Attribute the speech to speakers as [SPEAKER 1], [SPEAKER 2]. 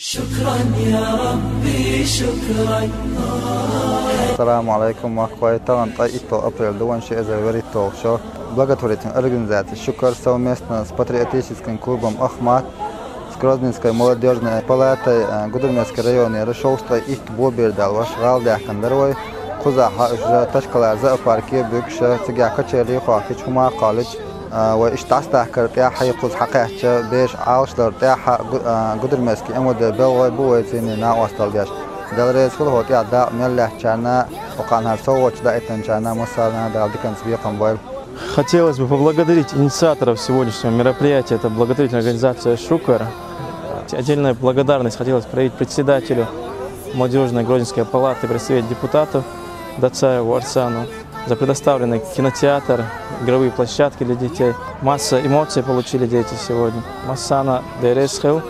[SPEAKER 1] Assalamu alaikum wa rahmatullahi апрель довольно заверить толк-шоу. Благотворительная организация «Шукар» совместно с патриотическим клубом «Ахмат», с Грозненской молодежной палатой Гудермесской районе решился их бобердал ваш галдях кандарой кузаха уже ташкала зоопарке бюкша тига качели хакич хума колледж واشتعستها كرتيا حيقوز حقيقة بيش عاوشلر تيا Гудермесский أمود بلغي بويتيني ناوستال بيش دلريز كل هو تيا دا ملح чана وقانها سووش دا إتن чана مسالنا دا دикан сбيقن бойл.
[SPEAKER 2] Хотелось бы поблагодарить инициаторов сегодняшнего мероприятия, это благотворительная организация «Шукар». Отдельная благодарность хотелось проявить председателю молодежной Грозненской палаты при совете депутатов Дацаеву Арсану за предоставленный кинотеатр, игровые площадки для детей. Масса эмоций получили дети сегодня. Массана Дейресхел.